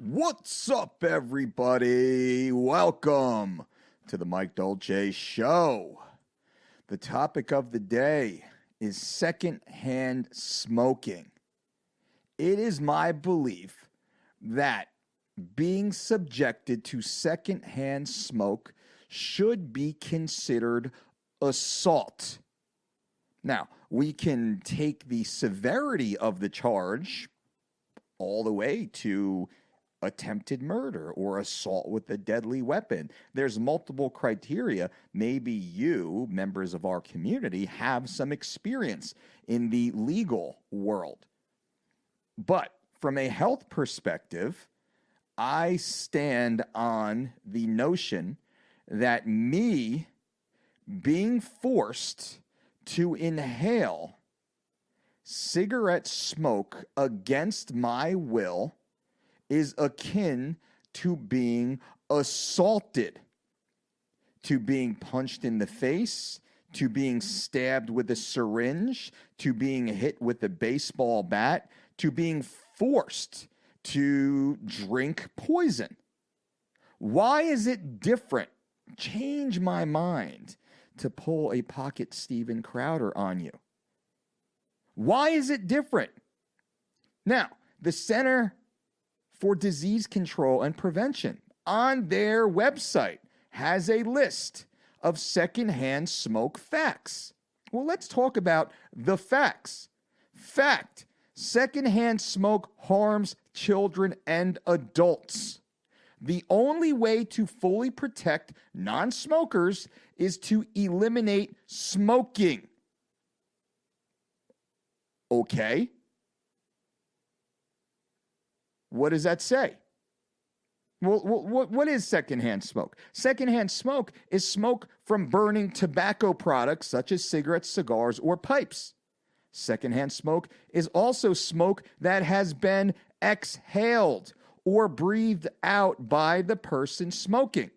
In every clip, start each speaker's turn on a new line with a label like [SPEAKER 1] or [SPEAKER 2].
[SPEAKER 1] What's up, everybody? Welcome to the Mike Dolce Show. The topic of the day is secondhand smoking. It is my belief that being subjected to secondhand smoke should be considered assault. Now, we can take the severity of the charge all the way to attempted murder or assault with a deadly weapon. There's multiple criteria. Maybe you, members of our community, have some experience in the legal world. But from a health perspective, I stand on the notion that me being forced to inhale cigarette smoke against my will is akin to being assaulted, to being punched in the face, to being stabbed with a syringe, to being hit with a baseball bat, to being forced to drink poison. Why is it different? Change my mind to pull a pocket Steven Crowder on you. Why is it different? Now, the Center for Disease Control and Prevention on their website has a list of secondhand smoke facts. Well, let's talk about the facts. Fact: secondhand smoke harms children and adults. The only way to fully protect non-smokers is to eliminate smoking. Okay. What does that say? Well, what is secondhand smoke? Secondhand smoke is smoke from burning tobacco products such as cigarettes, cigars, or pipes. Secondhand smoke is also smoke that has been exhaled or breathed out by the person smoking.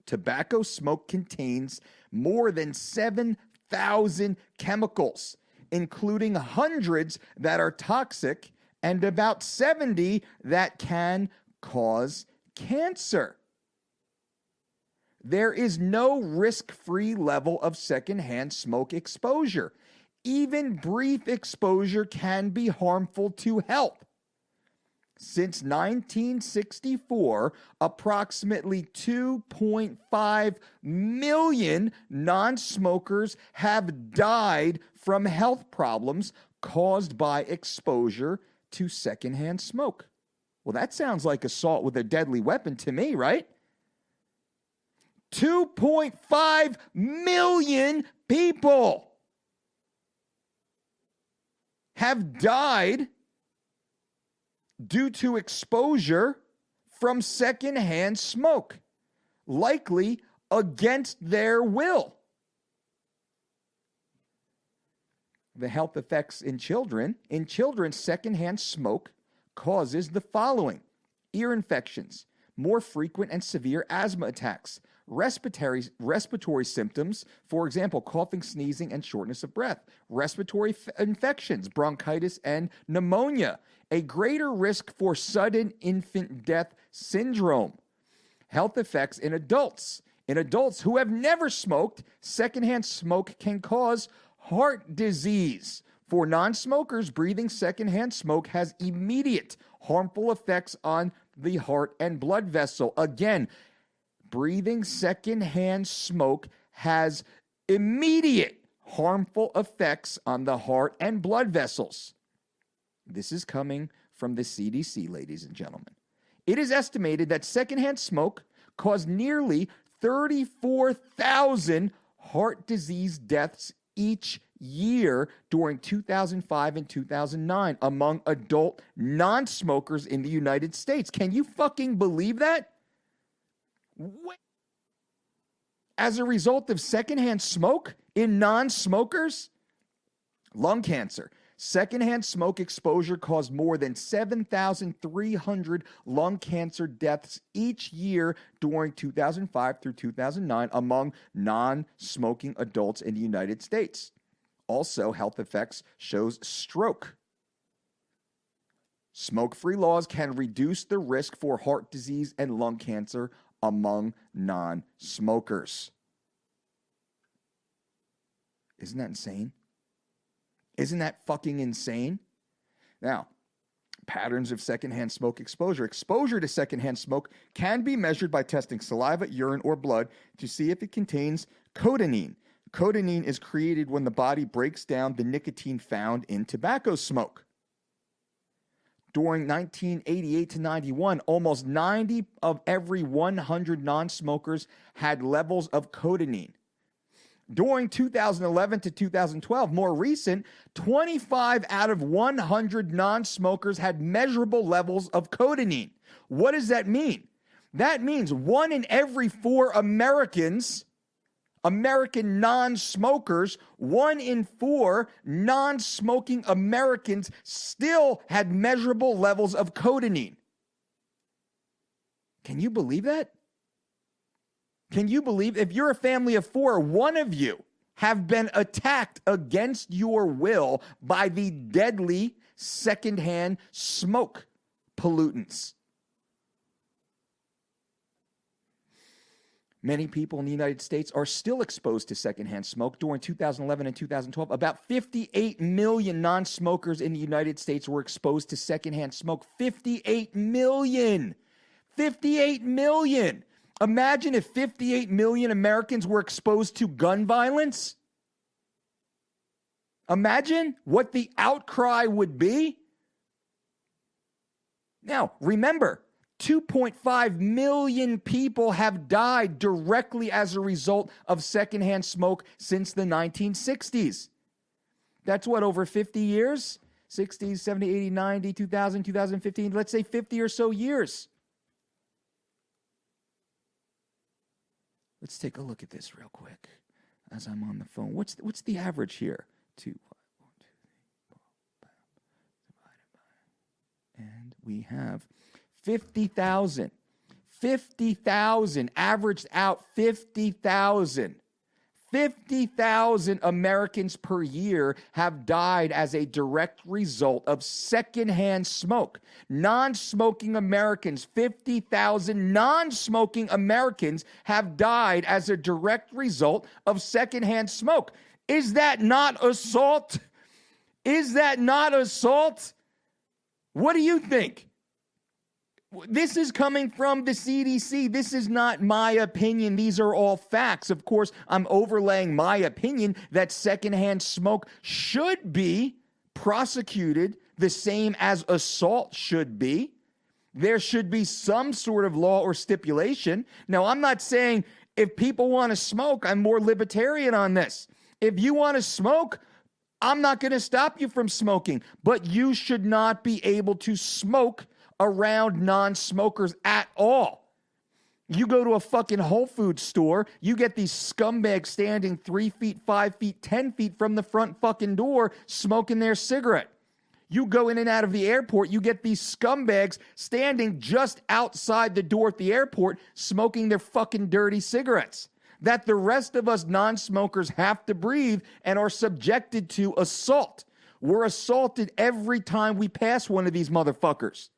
[SPEAKER 1] Tobacco smoke contains more than 7,000 chemicals, including hundreds that are toxic and about 70 that can cause cancer. There is no risk-free level of secondhand smoke exposure. Even brief exposure can be harmful to health. Since 1964, approximately 2.5 million non-smokers have died from health problems caused by exposure to secondhand smoke. Well, that sounds like assault with a deadly weapon to me, right? 2.5 million people have died due to exposure from secondhand smoke, likely against their will. The health effects in children. In children, secondhand smoke causes the following: ear infections, more frequent and severe asthma attacks, respiratory symptoms, for example, coughing, sneezing, and shortness of breath, respiratory infections, bronchitis, and pneumonia, a greater risk for sudden infant death syndrome. Health effects in adults. In adults who have never smoked, secondhand smoke can cause heart disease. For non-smokers, breathing secondhand smoke has immediate harmful effects on the heart and blood vessel. Again, breathing secondhand smoke has immediate harmful effects on the heart and blood vessels. This is coming from the CDC, ladies and gentlemen. It is estimated that secondhand smoke caused nearly 34,000 heart disease deaths each year during 2005 and 2009 among adult non-smokers in the United States. Can you fucking believe that? As a result of secondhand smoke in non-smokers, lung cancer. Secondhand smoke exposure caused more than 7,300 lung cancer deaths each year during 2005 through 2009 among non-smoking adults in the United States. Also, health effects shows stroke. Smoke-free laws can reduce the risk for heart disease and lung cancer among non-smokers. Isn't that insane? Isn't that fucking insane? Now, patterns of secondhand smoke exposure. Exposure to secondhand smoke can be measured by testing saliva, urine, or blood to see if it contains cotinine. Cotinine is created when the body breaks down the nicotine found in tobacco smoke. During 1988 to 91, almost 90 of every 100 non-smokers had levels of cotinine. During 2011 to 2012, more recent, 25 out of 100 non-smokers had measurable levels of cotinine. What does that mean? That means 1 in every 4 American non-smokers, 1 in 4 non-smoking Americans still had measurable levels of cotinine. Can you believe that? Can you believe if you're a family of 4, one of you have been attacked against your will by the deadly secondhand smoke pollutants? Many people in the United States are still exposed to secondhand smoke. During 2011 and 2012, about 58 million non-smokers in the United States were exposed to secondhand smoke. 58 million! 58 million! Imagine if 58 million Americans were exposed to gun violence. Imagine what the outcry would be. Now, remember, 2.5 million people have died directly as a result of secondhand smoke since the 1960s. That's what, over 50 years? 60s, 70, 80, 90, 2000, 2015, let's say 50 or so years. Let's take a look at this real quick as I'm on the phone. What's the average here? 2, 5, 1, 2, 3, 4, 5, divided by. And we have 50,000. 50,000 averaged out 50,000. 50,000 Americans per year have died as a direct result of secondhand smoke. Non-smoking Americans, 50,000 non-smoking Americans have died as a direct result of secondhand smoke. Is that not assault? Is that not assault? What do you think? This is coming from the CDC. This is not my opinion. These are all facts. Of course, I'm overlaying my opinion that secondhand smoke should be prosecuted the same as assault should be. There should be some sort of law or stipulation. Now, I'm not saying if people want to smoke, I'm more libertarian on this. If you want to smoke, I'm not going to stop you from smoking, but you should not be able to smoke around non-smokers at all. You go to a fucking Whole Foods store, you get these scumbags standing 3 feet, 5 feet, 10 feet from the front fucking door smoking their cigarette. You go in and out of the airport, you get these scumbags standing just outside the door at the airport smoking their fucking dirty cigarettes that the rest of us non-smokers have to breathe and are subjected to assault. We're assaulted every time we pass one of these motherfuckers.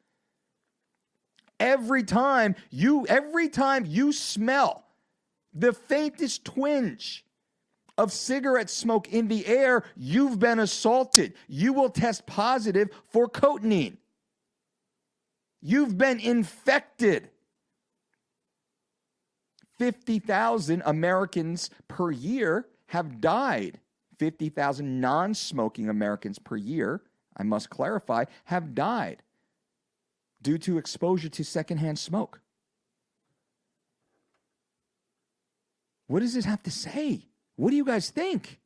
[SPEAKER 1] Every time you smell the faintest twinge of cigarette smoke in the air, you've been assaulted. You will test positive for cotinine. You've been infected. 50,000 Americans per year have died. 50,000 non-smoking Americans per year, I must clarify, have died due to exposure to secondhand smoke. What does this have to say? What do you guys think?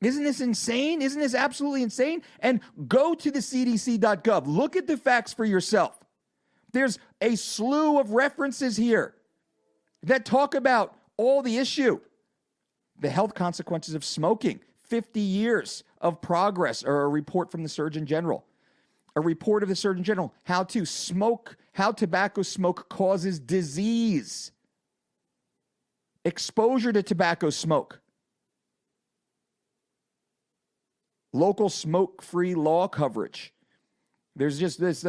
[SPEAKER 1] Isn't this insane? Isn't this absolutely insane? And go to the cdc.gov. Look at the facts for yourself. There's a slew of references here that talk about all the issue. The health consequences of smoking, 50 years of progress, or a report from the Surgeon General. A report of the Surgeon General, how tobacco smoke causes disease. Exposure to tobacco smoke. Local smoke-free law coverage. There's just this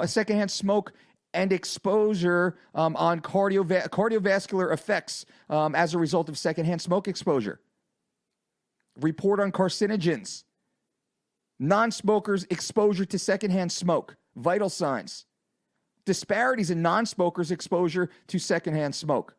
[SPEAKER 1] secondhand smoke and exposure on cardiovascular effects as a result of secondhand smoke exposure. Report on carcinogens. Non-smokers' exposure to secondhand smoke. Vital signs. Disparities in non-smokers' exposure to secondhand smoke.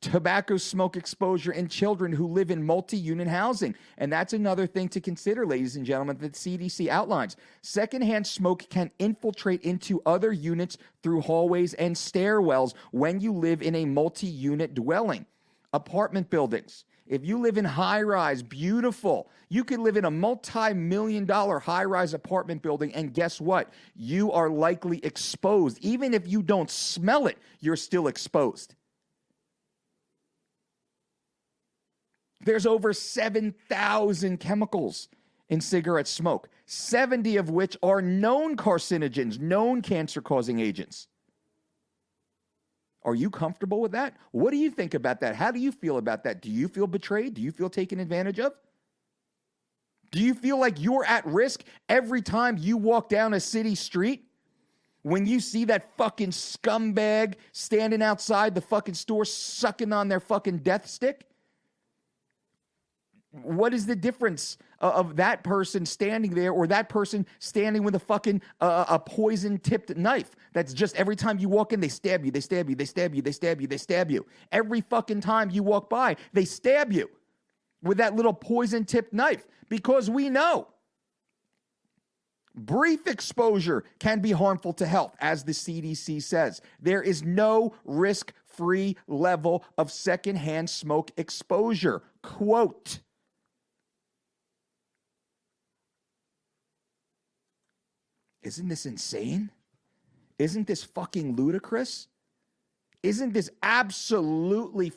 [SPEAKER 1] Tobacco smoke exposure in children who live in multi-unit housing. And that's another thing to consider, ladies and gentlemen, that CDC outlines. Secondhand smoke can infiltrate into other units through hallways and stairwells when you live in a multi-unit dwelling. Apartment buildings. If you live in high-rise, beautiful. You could live in a multi-million-dollar high-rise apartment building, and guess what? You are likely exposed. Even if you don't smell it, you're still exposed. There's over 7,000 chemicals in cigarette smoke, 70 of which are known carcinogens, known cancer-causing agents. Are you comfortable with that? What do you think about that? How do you feel about that? Do you feel betrayed? Do you feel taken advantage of? Do you feel like you're at risk every time you walk down a city street? When you see that fucking scumbag standing outside the fucking store sucking on their fucking death stick? What is the difference of that person standing there or that person standing with a fucking a poison-tipped knife? That's just every time you walk in, they stab you, they stab you, they stab you, they stab you, they stab you. Every fucking time you walk by, they stab you with that little poison-tipped knife because we know brief exposure can be harmful to health, as the CDC says. There is no risk-free level of secondhand smoke exposure. Quote, isn't this insane? Isn't this fucking ludicrous? Isn't this absolutely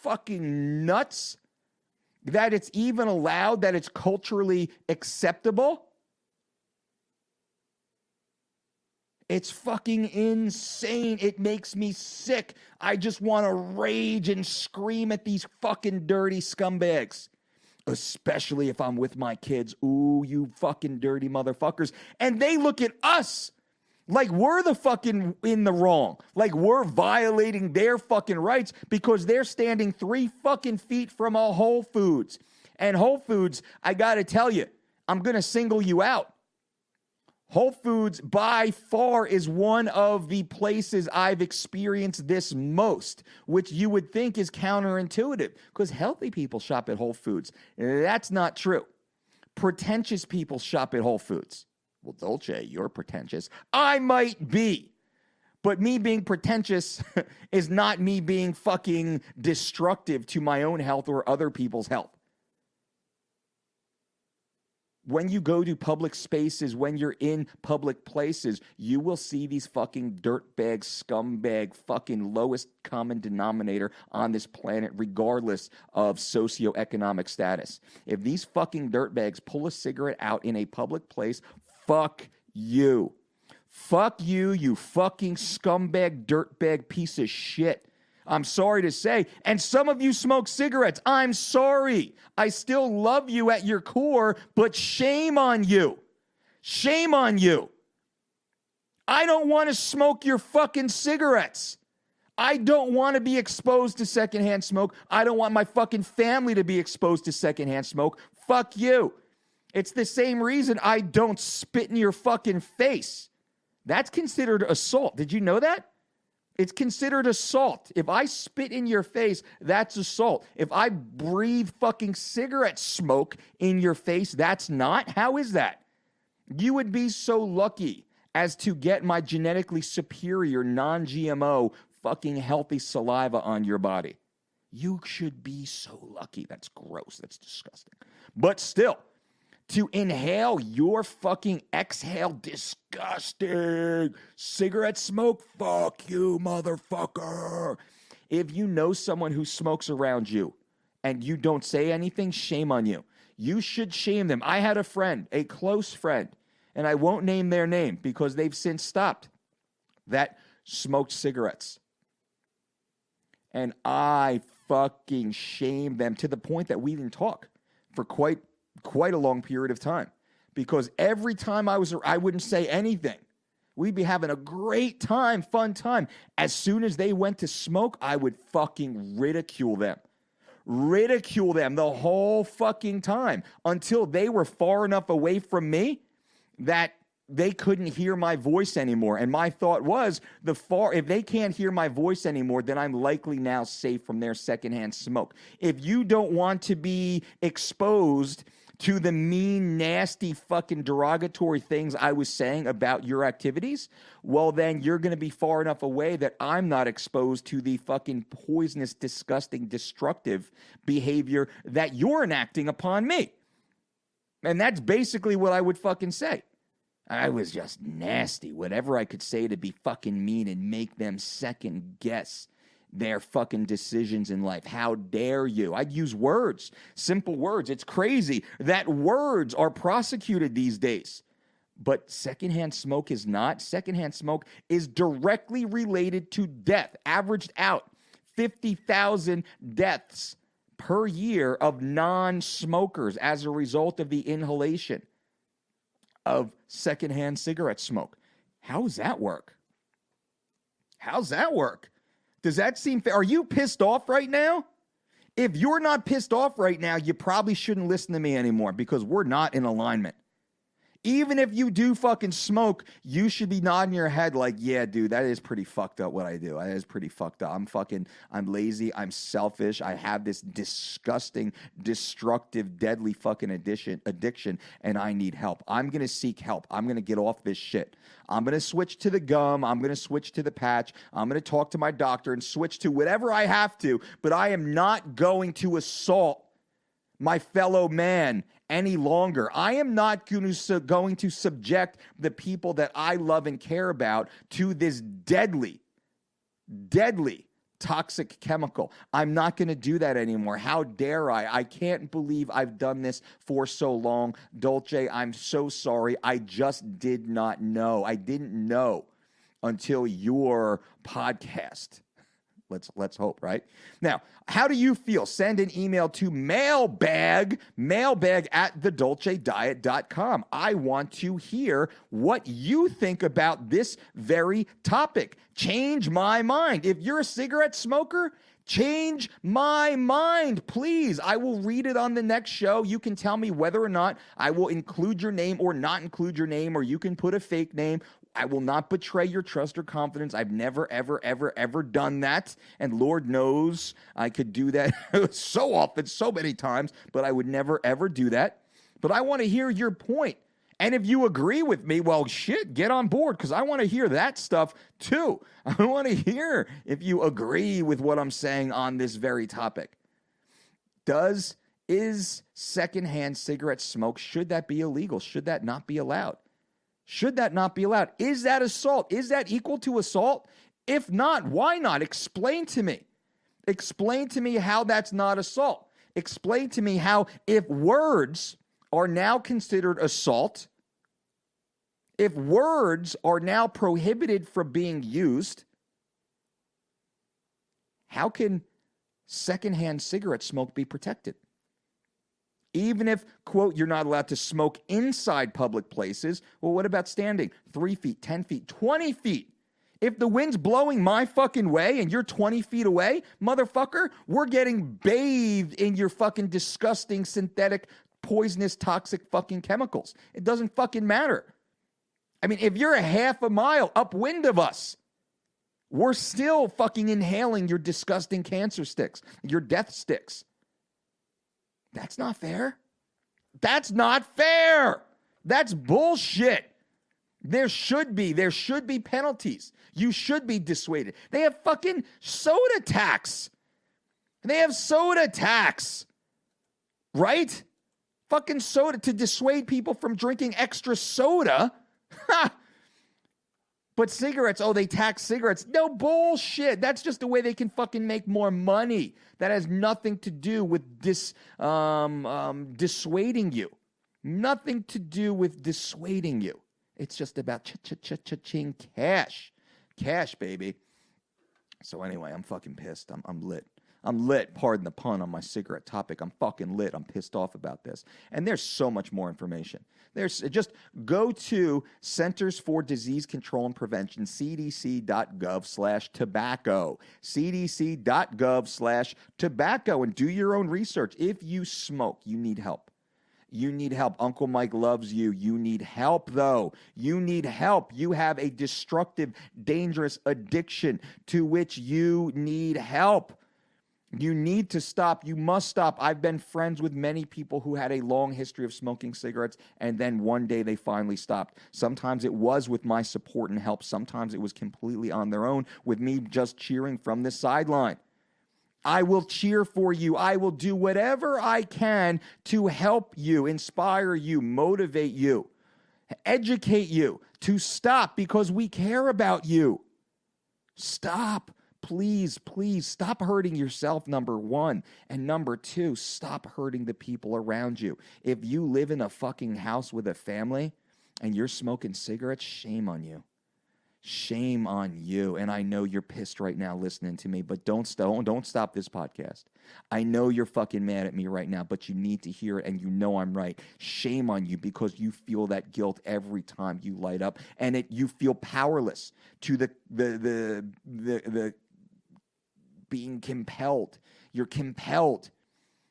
[SPEAKER 1] fucking nuts that it's even allowed, that it's culturally acceptable? It's fucking insane. It makes me sick. I just want to rage and scream at these fucking dirty scumbags. Especially if I'm with my kids. Ooh, you fucking dirty motherfuckers. And they look at us like we're the fucking in the wrong. Like we're violating their fucking rights because they're standing 3 fucking feet from a Whole Foods. And Whole Foods, I gotta tell you, I'm gonna single you out. Whole Foods by far is one of the places I've experienced this most, which you would think is counterintuitive because healthy people shop at Whole Foods. That's not true. Pretentious people shop at Whole Foods. Well, Dolce, you're pretentious. I might be, but me being pretentious is not me being fucking destructive to my own health or other people's health. When you go to public spaces, when you're in public places, you will see these fucking dirtbag, scumbag, fucking lowest common denominator on this planet, regardless of socioeconomic status. If these fucking dirtbags pull a cigarette out in a public place, fuck you. Fuck you, you fucking scumbag, dirtbag piece of shit. I'm sorry to say. And some of you smoke cigarettes. I'm sorry. I still love you at your core, but shame on you. Shame on you. I don't want to smoke your fucking cigarettes. I don't want to be exposed to secondhand smoke. I don't want my fucking family to be exposed to secondhand smoke. Fuck you. It's the same reason I don't spit in your fucking face. That's considered assault. Did you know that? It's considered assault. If I spit in your face, that's assault. If I breathe fucking cigarette smoke in your face, that's not? How is that? You would be so lucky as to get my genetically superior, non-GMO, fucking healthy saliva on your body. You should be so lucky. That's gross. That's disgusting. But still, to inhale your fucking exhale, disgusting cigarette smoke, fuck you, motherfucker. If you know someone who smokes around you and you don't say anything, shame on you. You should shame them. I had a friend, a close friend, and I won't name their name because they've since stopped, that smoked cigarettes. And I fucking shamed them to the point that we didn't talk for quite a long period of time because every time I wouldn't say anything. We'd be having a great time, fun time. As soon as they went to smoke, I would fucking ridicule them. Ridicule them the whole fucking time until they were far enough away from me that they couldn't hear my voice anymore. And my thought was, if they can't hear my voice anymore, then I'm likely now safe from their secondhand smoke. If you don't want to be exposed to the mean, nasty, fucking derogatory things I was saying about your activities, well, then you're going to be far enough away that I'm not exposed to the fucking poisonous, disgusting, destructive behavior that you're enacting upon me. And that's basically what I would fucking say. I was just nasty. Whatever I could say to be fucking mean and make them second guess their fucking decisions in life. How dare you? I'd use words, simple words. It's crazy that words are prosecuted these days. But secondhand smoke is not. Secondhand smoke is directly related to death. Averaged out 50,000 deaths per year of non-smokers as a result of the inhalation of secondhand cigarette smoke. How does that work? How's that work? Does that seem fair? Are you pissed off right now? If you're not pissed off right now, you probably shouldn't listen to me anymore because we're not in alignment. Even if you do fucking smoke, you should be nodding your head like, yeah, dude, that is pretty fucked up what I do. That is pretty fucked up. I'm lazy. I'm selfish. I have this disgusting, destructive, deadly fucking addiction, and I need help. I'm going to seek help. I'm going to get off this shit. I'm going to switch to the gum. I'm going to switch to the patch. I'm going to talk to my doctor and switch to whatever I have to, but I am not going to assault my fellow man any longer. I am not going to subject the people that I love and care about to this deadly, deadly toxic chemical. I'm not going to do that anymore. How dare I? I can't believe I've done this for so long. Dolce, I'm so sorry. I just did not know. I didn't know until your podcast. Let's hope, right? Now, how do you feel? Send an email to mailbag at thedolcediet.com. I want to hear what you think about this very topic. Change my mind. If you're a cigarette smoker, change my mind, please. I will read it on the next show. You can tell me whether or not I will include your name or not include your name, or you can put a fake name. I will not betray your trust or confidence. I've never, ever, ever, ever done that. And Lord knows I could do that so often, so many times, but I would never, ever do that. But I want to hear your point. And if you agree with me, well, shit, get on board, because I want to hear that stuff too. I want to hear if you agree with what I'm saying on this very topic. Is secondhand cigarette smoke, should that be illegal? Should that not be allowed? Should that not be allowed? Is that assault? Is that equal to assault? If not, why not? Explain to me. Explain to me how that's not assault. Explain to me how, if words are now considered assault, if words are now prohibited from being used, how can secondhand cigarette smoke be protected? Even if, quote, you're not allowed to smoke inside public places, well, what about standing 3 feet, 10 feet, 20 feet? If the wind's blowing my fucking way and you're 20 feet away, motherfucker, we're getting bathed in your fucking disgusting, synthetic, poisonous, toxic fucking chemicals. It doesn't fucking matter. I mean, if you're a half a mile upwind of us, we're still fucking inhaling your disgusting cancer sticks, your death sticks. That's not fair. That's not fair. That's bullshit. There should be penalties. You should be dissuaded. They have fucking soda tax. They have soda tax. Right? Fucking soda to dissuade people from drinking extra soda. Ha! But cigarettes, they tax cigarettes. No bullshit. That's just the way they can fucking make more money. That has nothing to do with dissuading you. Nothing to do with dissuading you. It's just about cha-cha-cha-cha-ching cash. Cash, baby. So anyway, I'm fucking pissed. I'm lit. I'm lit, pardon the pun, on my cigarette topic. I'm fucking lit. I'm pissed off about this. And there's so much more information. There's just go to Centers for Disease Control and Prevention, cdc.gov/tobacco, cdc.gov/tobacco, and do your own research. If you smoke, you need help. You need help. Uncle Mike loves you. You need help, though. You need help. You have a destructive, dangerous addiction to which you need help. You need to stop. You must stop. I've been friends with many people who had a long history of smoking cigarettes, and then one day they finally stopped. Sometimes it was with my support and help. Sometimes it was completely on their own, with me just cheering from the sideline. I will cheer for you. I will do whatever I can to help you, inspire you, motivate you, educate you to stop, because we care about you. Stop. Please, please stop hurting yourself, number one. And number two, stop hurting the people around you. If you live in a fucking house with a family and you're smoking cigarettes, shame on you. Shame on you. And I know you're pissed right now listening to me, but don't stop this podcast. I know you're fucking mad at me right now, but you need to hear it, and you know I'm right. Shame on you, because you feel that guilt every time you light up, and you feel powerless to the being compelled. You're compelled.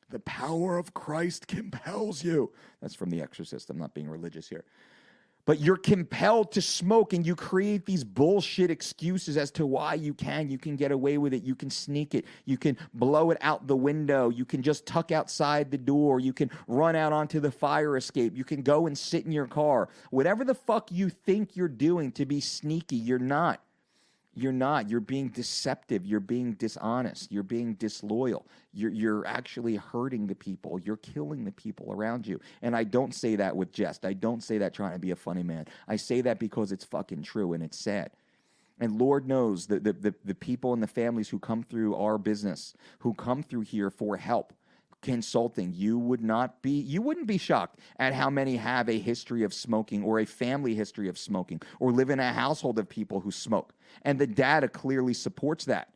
[SPEAKER 1] The power of Christ compels you. That's from The Exorcist. I'm not being religious here. But you're compelled to smoke, and you create these bullshit excuses as to why you can get away with it. You can sneak it. You can blow it out the window. You can just tuck outside the door. You can run out onto the fire escape. You can go and sit in your car. Whatever the fuck you think you're doing to be sneaky, you're not. You're not. You're being deceptive. You're being dishonest. You're being disloyal. You're actually hurting the people. You're killing the people around you. And I don't say that with jest. I don't say that trying to be a funny man. I say that because it's fucking true, and it's sad. And Lord knows the people and the families who come through our business, who come through here for help, consulting, you wouldn't be shocked at how many have a history of smoking, or a family history of smoking, or live in a household of people who smoke. And the data clearly supports that.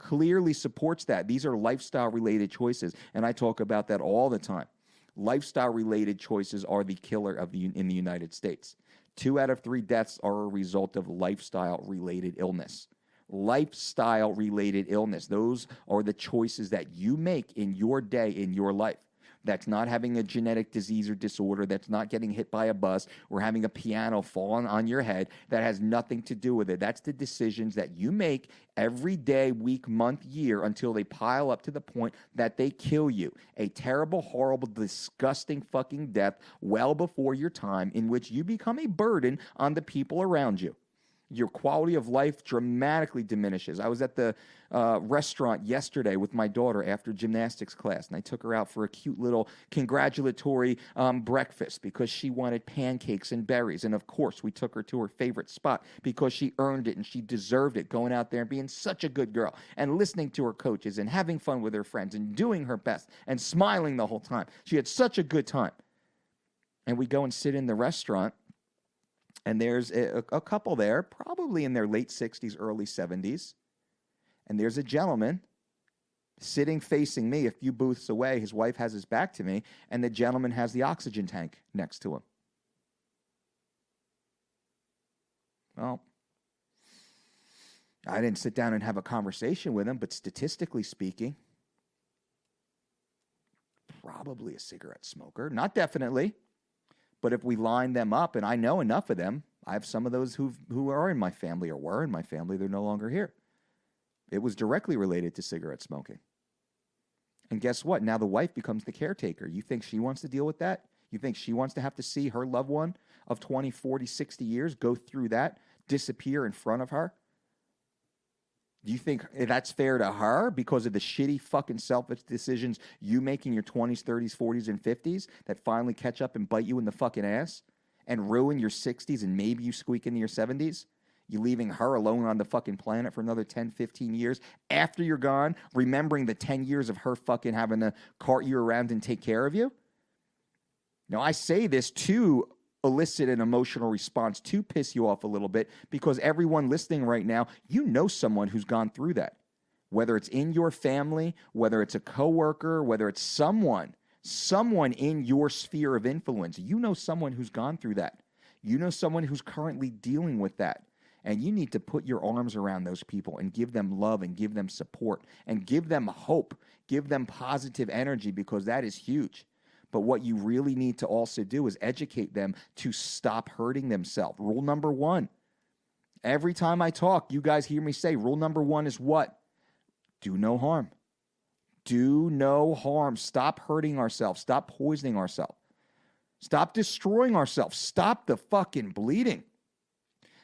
[SPEAKER 1] These are lifestyle-related choices, and I talk about that all the time. Lifestyle-related choices are the killer in the United States. 2 out of 3 deaths are a result of lifestyle-related illness. Lifestyle-related illness. Those are the choices that you make in your day, in your life. That's not having a genetic disease or disorder. That's not getting hit by a bus or having a piano fall on your head. That has nothing to do with it. That's the decisions that you make every day, week, month, year, until they pile up to the point that they kill you. A terrible, horrible, disgusting fucking death well before your time, in which you become a burden on the people around you. Your quality of life dramatically diminishes. I was at the restaurant yesterday with my daughter after gymnastics class, and I took her out for a cute little congratulatory breakfast because she wanted pancakes and berries. And of course, we took her to her favorite spot because she earned it and she deserved it, going out there and being such a good girl and listening to her coaches and having fun with her friends and doing her best and smiling the whole time. She had such a good time. And we go and sit in the restaurant, and there's a couple there, probably in their late 60s, early 70s. And there's a gentleman sitting facing me a few booths away. His wife has his back to me, and the gentleman has the oxygen tank next to him. Well, I didn't sit down and have a conversation with him, but statistically speaking, probably a cigarette smoker. Not definitely. But if we line them up, and I know enough of them, I have some of those who are in my family or were in my family, they're no longer here. It was directly related to cigarette smoking. And guess what? Now the wife becomes the caretaker. You think she wants to deal with that? You think she wants to have to see her loved one of 20, 40, 60 years go through that, disappear in front of her? Do you think that's fair to her because of the shitty fucking selfish decisions you make in your 20s, 30s, 40s, and 50s that finally catch up and bite you in the fucking ass and ruin your 60s and maybe you squeak into your 70s? You leaving her alone on the fucking planet for another 10, 15 years after you're gone, remembering the 10 years of her fucking having to cart you around and take care of you? Now, I say this to elicit an emotional response, to piss you off a little bit, because everyone listening right now, you know someone who's gone through that. whether it's in your family, whether it's a coworker, whether it's someone in your sphere of influence. You know someone who's gone through that. You know someone who's currently dealing with that. And you need to put your arms around those people and give them love and give them support and give them hope, give them positive energy, because that is huge. But what you really need to also do is educate them to stop hurting themselves. Rule number 1. Every time I talk, you guys hear me say, rule number 1 is what? Do no harm. Do no harm. Stop hurting ourselves. Stop poisoning ourselves. Stop destroying ourselves. Stop the fucking bleeding.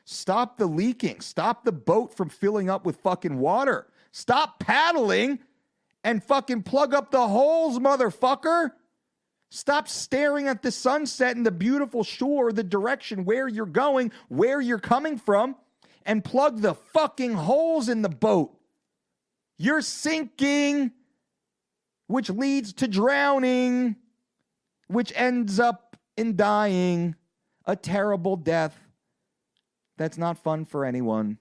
[SPEAKER 1] Stop the leaking. Stop the boat from filling up with fucking water. Stop paddling and fucking plug up the holes, motherfucker. Stop staring at the sunset and the beautiful shore, the direction where you're going, where you're coming from, and plug the fucking holes in the boat. You're sinking, which leads to drowning, which ends up in dying, a terrible death. That's not fun for anyone.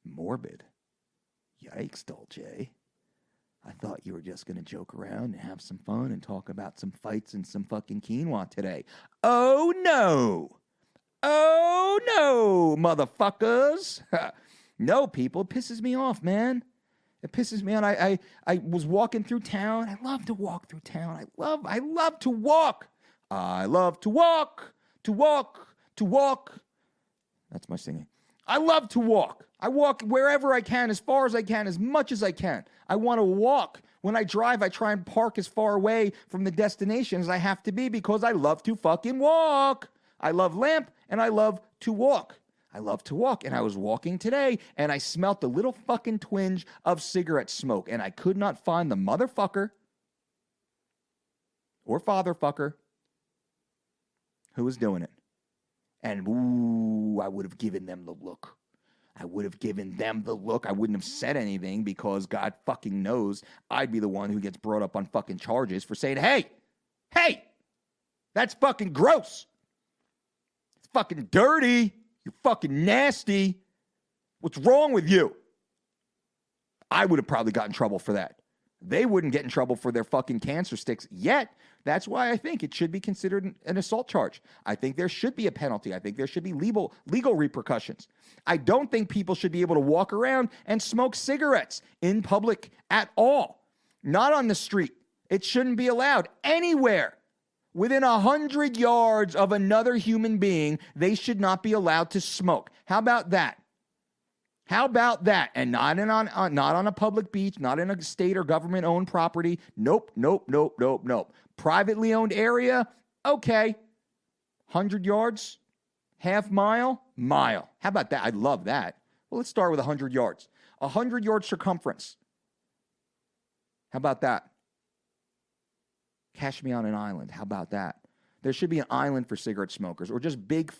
[SPEAKER 1] Morbid. Yikes, Dolce. I thought you were just going to joke around and have some fun and talk about some fights and some fucking quinoa today. Oh, no. Oh, no, motherfuckers. No, people, it pisses me off, man. It pisses me on. I was walking through town. I love to walk through town. I love to walk. I love to walk. That's my singing. I love to walk. I walk wherever I can, as far as I can, as much as I can. I want to walk. When I drive, I try and park as far away from the destination as I have to be because I love to fucking walk. I love lamp and I love to walk. I love to walk. And I was walking today and I smelt a little fucking twinge of cigarette smoke and I could not find the motherfucker or fatherfucker who was doing it. And ooh, I would have given them the look. I wouldn't have said anything because God fucking knows I'd be the one who gets brought up on fucking charges for saying, hey, that's fucking gross. It's fucking dirty. You're fucking nasty. What's wrong with you? I would have probably gotten in trouble for that. They wouldn't get in trouble for their fucking cancer sticks yet. That's why I think it should be considered an assault charge. I think there should be a penalty. I think there should be legal repercussions. I don't think people should be able to walk around and smoke cigarettes in public at all. Not on the street. It shouldn't be allowed anywhere. Within 100 yards of another human being, they should not be allowed to smoke. How about that? How about that? And not on a public beach, not in a state or government-owned property. Nope. Privately owned area, okay. 100 yards, half mile. How about that? I love that. Well, let's start with 100 yards. 100-yard circumference. How about that? Cash me on an island. How about that? There should be an island for cigarette smokers or just big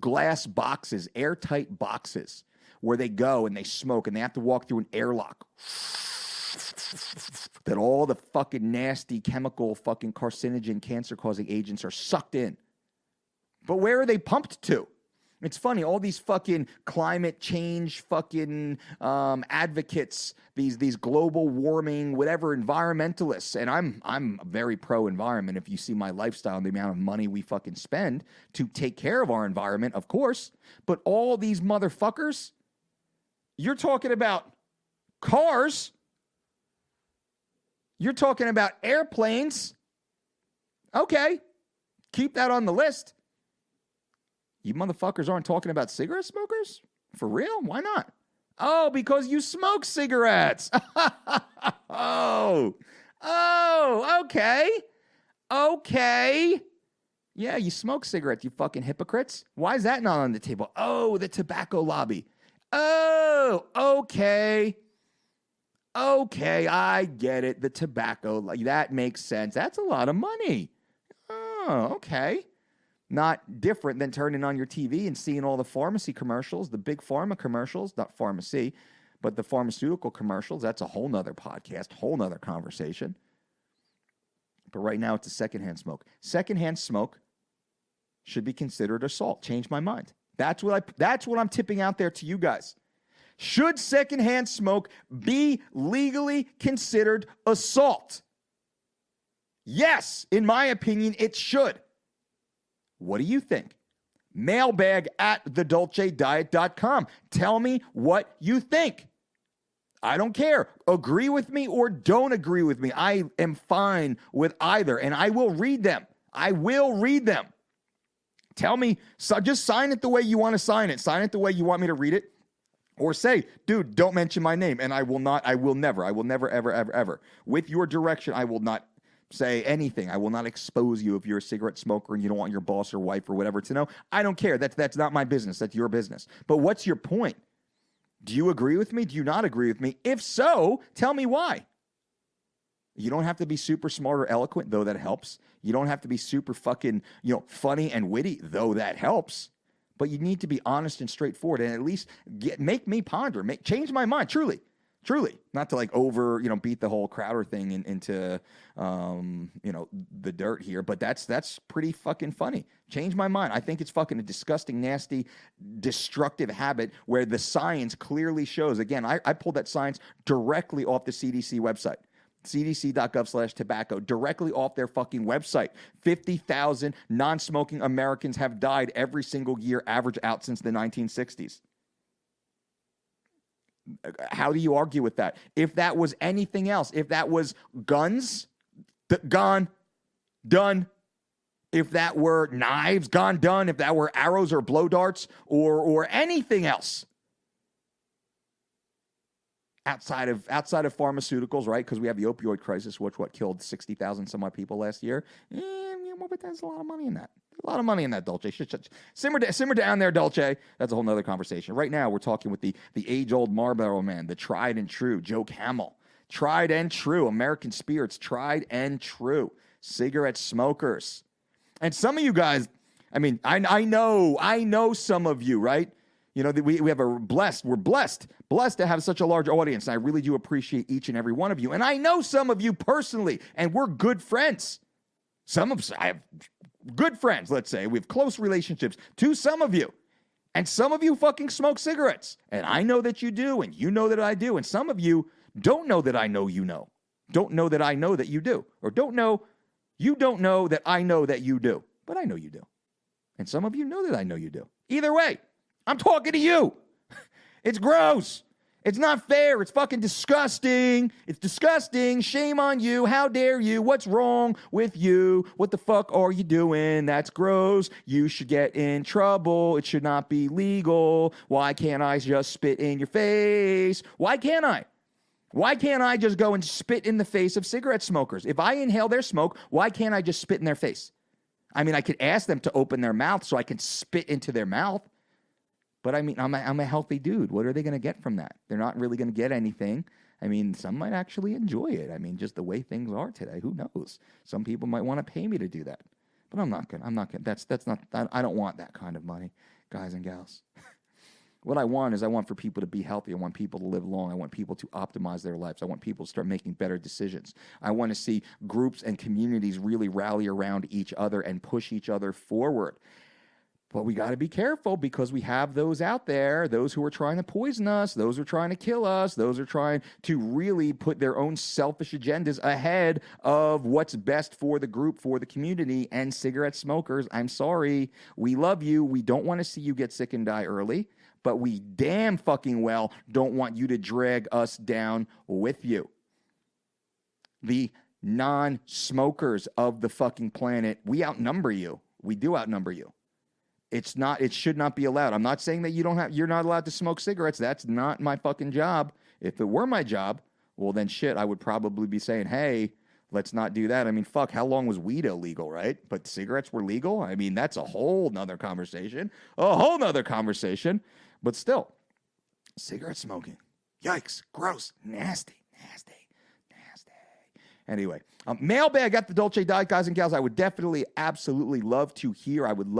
[SPEAKER 1] glass boxes, airtight boxes where they go and they smoke and they have to walk through an airlock. That all the fucking nasty chemical fucking carcinogen cancer-causing agents are sucked in. But where are they pumped to? It's funny, all these fucking climate change fucking advocates, these global warming, whatever, environmentalists, and I'm very pro-environment if you see my lifestyle and the amount of money we fucking spend to take care of our environment, of course. But all these motherfuckers, you're talking about cars, you're talking about airplanes. Okay, keep that on the list. You motherfuckers aren't talking about cigarette smokers? For real? Why not? Oh, because you smoke cigarettes. Oh, okay. Yeah, you smoke cigarettes, you fucking hypocrites. Why is that not on the table? Oh, the tobacco lobby. Oh, okay. Okay, I get it. The tobacco, that makes sense. That's a lot of money. Oh, okay. Not different than turning on your TV and seeing all the pharmacy commercials, the big pharma commercials, not pharmacy, but the pharmaceutical commercials. That's a whole nother podcast, whole nother conversation. But right now it's a secondhand smoke. Secondhand smoke should be considered assault. Change my mind. That's what I'm tipping out there to you guys. Should secondhand smoke be legally considered assault? Yes, in my opinion, it should. What do you think? Mailbag at thedolcediet.com. Tell me what you think. I don't care. Agree with me or don't agree with me. I am fine with either, and I will read them. I will read them. Tell me, so just sign it the way you want to sign it. Sign it the way you want me to read it. Or say, dude, don't mention my name. And I will never, ever. With your direction, I will not say anything. I will not expose you if you're a cigarette smoker and you don't want your boss or wife or whatever to know. I don't care. That's not my business. That's your business. But what's your point? Do you agree with me? Do you not agree with me? If so, tell me why. You don't have to be super smart or eloquent, though that helps. You don't have to be super fucking, funny and witty, though that helps. But you need to be honest and straightforward and at least make me ponder, change my mind, truly. Not to beat the whole Crowder thing into, the dirt here, but that's pretty fucking funny. Change my mind. I think it's fucking a disgusting, nasty, destructive habit where the science clearly shows. Again, I pulled that science directly off the CDC website. cdc.gov/tobacco, directly off their fucking website. 50,000 non-smoking Americans have died every single year, average out since the 1960s. How do you argue with that? If that was anything else, if that was guns, gone, done. If that were knives, gone, done. If that were arrows or blow darts or anything else. Outside of pharmaceuticals, right? Because we have the opioid crisis, which killed 60,000 some odd people last year. But there's a lot of money in that. A lot of money in that, Dolce. Simmer down there, Dolce. That's a whole nother conversation. Right now, we're talking with the age-old Marlboro man, the tried and true Joe Camel. Tried and true. American spirits, tried and true. Cigarette smokers. And some of you guys, I know some of you, right? We have we're blessed to have such a large audience. And I really do appreciate each and every one of you. And I know some of you personally, and we're good friends. I have good friends, let's say. We have close relationships to some of you. And some of you fucking smoke cigarettes. And I know that you do, and you know that I do. And some of you don't know that I know you know. Don't know that I know that you do. Or you don't know that I know that you do. But I know you do. And some of you know that I know you do. Either way, I'm talking to you. It's gross. It's not fair. It's fucking disgusting. It's disgusting. Shame on you. How dare you? What's wrong with you? What the fuck are you doing? That's gross. You should get in trouble. It should not be legal. Why can't I just spit in your face? Why can't I? Why can't I just go and spit in the face of cigarette smokers? If I inhale their smoke, why can't I just spit in their face? I could ask them to open their mouth so I can spit into their mouth. But I'm a healthy dude. What are they going to get from that? They're not really going to get anything. Some might actually enjoy it. Just the way things are today. Who knows? Some people might want to pay me to do that. But I'm not going to. That's not, I don't want that kind of money, guys and gals. What I want for people to be healthy. I want people to live long. I want people to optimize their lives. I want people to start making better decisions. I want to see groups and communities really rally around each other and push each other forward. But we got to be careful because we have those out there, those who are trying to poison us, those who are trying to kill us, those who are trying to really put their own selfish agendas ahead of what's best for the group, for the community, and cigarette smokers. I'm sorry. We love you. We don't want to see you get sick and die early, but we damn fucking well don't want you to drag us down with you. The non-smokers of the fucking planet, we outnumber you. We do outnumber you. It should not be allowed. I'm not saying that you're not allowed to smoke cigarettes. That's not my fucking job. If it were my job, well then shit, I would probably be saying, hey, let's not do that. Fuck, how long was weed illegal, right? But cigarettes were legal? That's a whole nother conversation. But still, cigarette smoking. Yikes, gross, nasty. Anyway, mailbag at the Dolce Diet, guys and gals. I would definitely, absolutely love to hear. I would love